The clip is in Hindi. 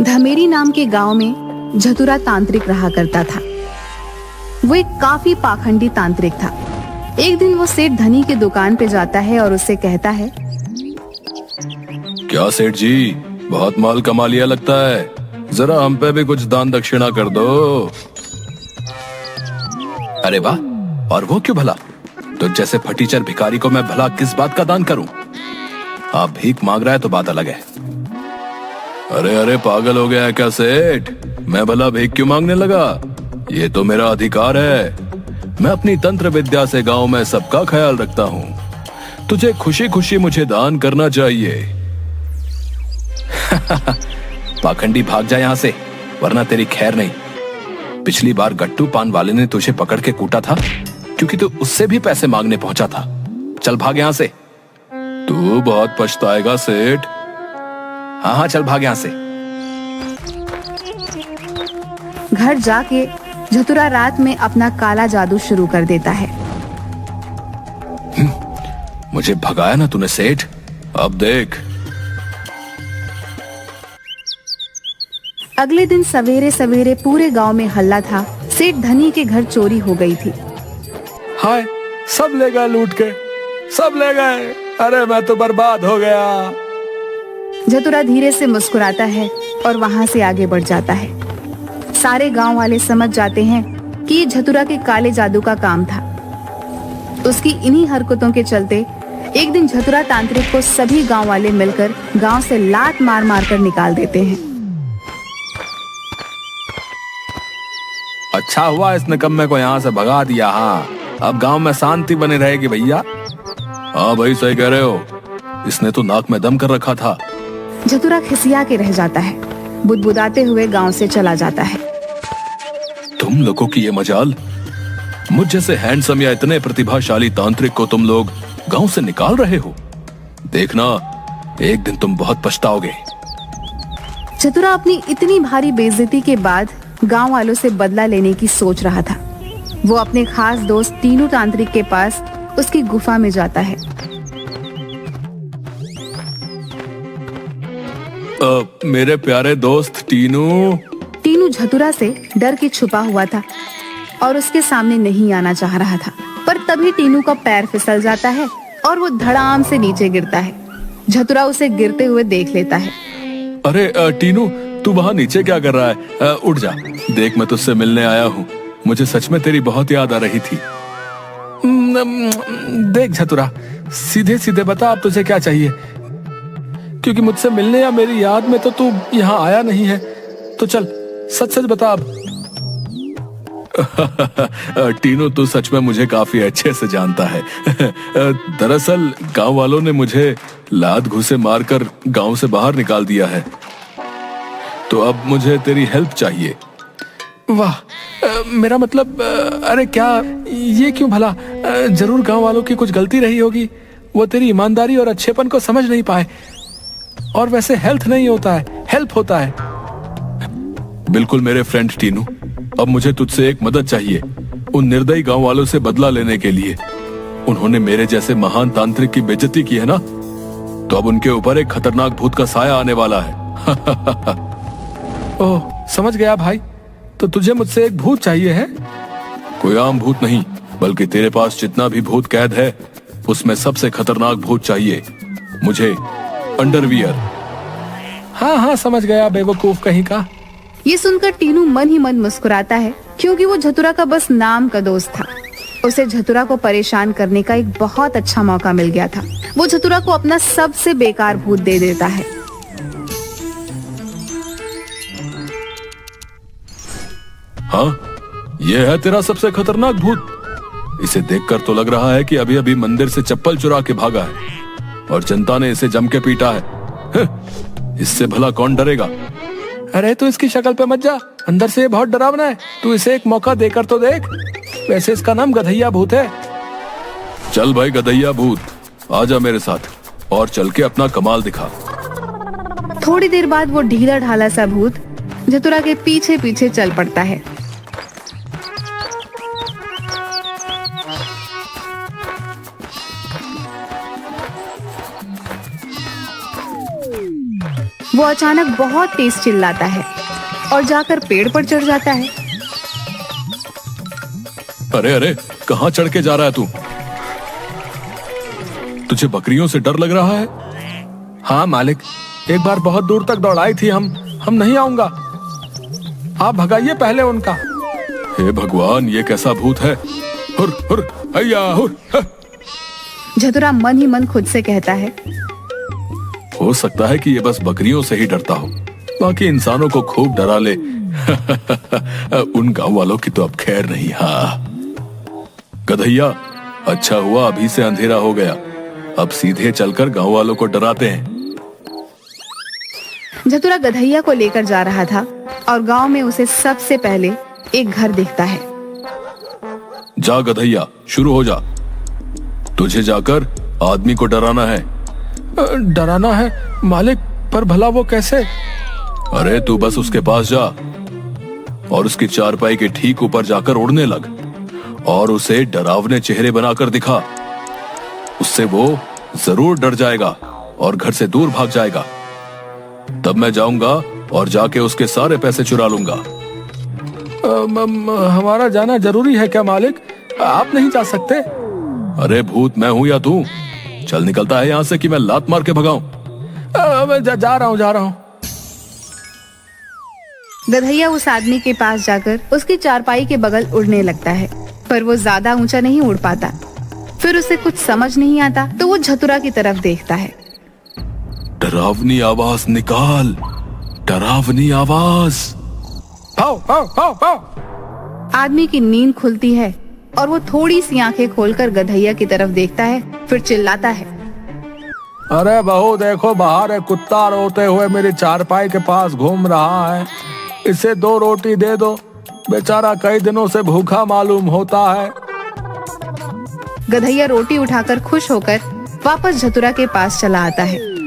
धमेरी नाम के गांव में झतुरा तांत्रिक रहा करता था। वो एक काफी पाखंडी तांत्रिक था। एक दिन वो सेठ धनी के दुकान पे जाता है और उससे कहता है, क्या सेठ जी, बहुत माल कमा लिया लगता है, जरा हम पे भी कुछ दान दक्षिणा कर दो। अरे वाह, और वो क्यों भला? तो जैसे फटीचर भिखारी को मैं भला किस बात का दान करूं? आप भीख मांग रहा है तो बात अलग है। अरे अरे, पागल हो गया है क्या सेठ? मैं भला भीख क्यों मांगने लगा? ये तो मेरा अधिकार है। मैं अपनी तंत्र विद्या से गांव में सबका ख्याल रखता हूँ। तुझे खुशी खुशी मुझे दान करना चाहिए। पाखंडी, भाग जा यहाँ से, वरना तेरी खैर नहीं। पिछली बार गट्टू पान वाले ने तुझे पकड़ के कूटा था क्योंकि तू उससे भी पैसे मांगने पहुंचा था। चल भाग यहाँ से। तू बहुत पछताएगा सेठ। हाँ हाँ, चल भाग यहाँ से। घर जाके झतुरा रात में अपना काला जादू शुरू कर देता है। मुझे भगाया ना तूने सेठ, अब देख। अगले दिन सवेरे सवेरे पूरे गांव में हल्ला था। सेठ धनी के घर चोरी हो गई थी। हाय, सब ले गए लूट के, सब ले गए। अरे मैं तो बर्बाद हो गया। झतुरा धीरे से मुस्कुराता है और वहां से आगे बढ़ जाता है। सारे गांव वाले समझ जाते हैं कि ये झतुरा के काले जादू का काम था। उसकी इन्हीं हरकतों के चलते एक दिन झतुरा तांत्रिक को सभी गांव वाले मिलकर गांव से लात मार मार कर निकाल देते हैं। अच्छा हुआ इस निकम्मे को यहाँ से भगा दिया। हाँ, अब गांव में शांति बनी रहेगी भैया। हाँ भाई, सही कह रहे हो। इसने तो नाक में दम कर रखा था। झतुरा खिसिया के रह जाता है, बुदबुदाते हुए गांव से चला जाता है। तुम लोगों की ये मजाल, मुझ जैसे हैंडसम या इतने प्रतिभाशाली तांत्रिक को तुम लोग गांव से निकाल रहे हो। देखना, एक दिन तुम बहुत पछताओगे। झतुरा अपनी इतनी भारी बेइज्जती के बाद गांव वालों से बदला लेने की सोच रहा था। वो अपने खास दोस्त टीनू तांत्रिक के पास उसकी गुफा में जाता है। मेरे प्यारे दोस्त टीनू। टीनू झतुरा से डर के छुपा हुआ था और उसके सामने नहीं आना चाह रहा था, पर तभी टीनू का पैर फिसल जाता है और वो धड़ाम से नीचे गिरता है। झतुरा उसे गिरते हुए देख लेता है। अरे टीनू, तू वहाँ नीचे क्या कर रहा है? उठ जा, देख मैं तुझसे मिलने आया हूँ। मुझे सच में तेरी बहुत याद आ रही थी। देख झतुरा, सीधे सीधे बता अब तुझे क्या चाहिए, क्योंकि मुझसे मिलने या मेरी याद में तो तू यहाँ आया नहीं है। तो चल सच सच बता अब। टीनू, तू सच में मुझे काफी अच्छे से जानता है। दरअसल गांव वालों ने मुझे लात घूंसे मारकर गांव से बाहर निकाल दिया है, तो अब मुझे तेरी हेल्प चाहिए। वाह, मेरा मतलब, अरे क्या ये क्यों भला? जरूर गांव वालों की कुछ गलती रही होगी। वो तेरी ईमानदारी और अच्छेपन को समझ नहीं पाए। और वैसे हेल्थ नहीं होता है, हेल्प होता है। बिल्कुल मेरे फ्रेंड टीनू, अब मुझे तुझसे एक मदद चाहिए। उन निर्दयी गांव वालों से बदला लेने के लिए। उन्होंने मेरे जैसे महान तांत्रिक की बेइज्जती की है ना, तो अब उनके ऊपर एक खतरनाक भूत का साया आने वाला है। ओह, समझ गया भाई। तो तुझे मुझसे एक भूत चाहिए है? कोई आम भूत नहीं, बल्कि तेरे पास जितना भी भूत कैद है उसमें सबसे खतरनाक भूत चाहिए मुझे। अंडरवियर। हाँ हाँ, समझ गया बेवकूफ कहीं का। ये सुनकर टीनू मन ही मन मुस्कुराता है, क्योंकि वो झतुरा का बस नाम का दोस्त था। उसे झतुरा को परेशान करने का एक बहुत अच्छा मौका मिल गया था। वो झतुरा को अपना सबसे बेकार भूत दे देता है। हाँ, ये है तेरा सबसे खतरनाक भूत। इसे देखकर तो लग रहा है कि अभी अभी मंदिर से चप्पल चुरा के भागा है और जनता ने इसे जम के पीटा है। इससे भला कौन डरेगा? अरे तू इसकी शक्ल पे मत जा, अंदर से ये बहुत डरावना है। तू इसे एक मौका देकर तो देख। वैसे इसका नाम गधैया भूत है। चल भाई गधैया भूत, आजा मेरे साथ और चल के अपना कमाल दिखा। थोड़ी देर बाद वो ढीला ढाला सा भूत झतुरा के पीछे पीछे चल पड़ता है। वो अचानक बहुत तेज चिल्लाता है और जाकर पेड़ पर चढ़ जाता है। अरे अरे, कहाँ चढ़ के जा रहा है तू? तुझे बकरियों से डर लग रहा है? हाँ मालिक, एक बार बहुत दूर तक दौड़ाई थी। हम नहीं आऊंगा, आप भगाइए पहले उनका। हे भगवान, ये कैसा भूत है? हुर हुर हैया हुर। झतुरा मन ही मन खुद से कहता है, हो सकता है कि ये बस बकरियों से ही डरता हो, बाकी इंसानों को खूब डरा ले। उन गांव वालों की तो अब खैर नहीं। हाँ गधैया, अच्छा हुआ अभी से अंधेरा हो गया, अब सीधे चलकर गांव वालों को डराते हैं। झतुरा गधैया को लेकर जा रहा था और गांव में उसे सबसे पहले एक घर दिखता है। जा गधैया, शुरू हो जा। तुझे जाकर आदमी को डराना है। डराना है मालिक, पर भला वो कैसे? अरे तू बस उसके पास जा और उसकी चारपाई के ठीक ऊपर जाकर उड़ने लग और उसे डरावने चेहरे बनाकर दिखा। उससे वो जरूर डर जाएगा और घर से दूर भाग जाएगा। तब मैं जाऊंगा और जाके उसके सारे पैसे चुरा लूंगा। हमारा जाना जरूरी है क्या मालिक? आप नहीं जा सकते? अरे भूत मैं हूं या तू? चल निकलता है यहाँ से कि मैं लात मार के भगाऊं। मैं जा रहा हूँ। गधैया उस आदमी के पास जाकर उसकी चारपाई के बगल उड़ने लगता है, पर वो ज्यादा ऊंचा नहीं उड़ पाता। फिर उसे कुछ समझ नहीं आता तो वो झतुरा की तरफ देखता है। डरावनी आवाज निकाल, डरावनी आवाज। आओ आओ आओ आओ। आदमी की नींद खुलती है और वो थोड़ी सी आंखें खोलकर गधैया की तरफ देखता है, फिर चिल्लाता है, अरे बहू देखो, बाहर एक कुत्ता रोते हुए मेरी चारपाई के पास घूम रहा है। इसे 2 रोटी दे दो, बेचारा कई दिनों से भूखा मालूम होता है। गधैया रोटी उठाकर खुश होकर वापस झतुरा के पास चला आता है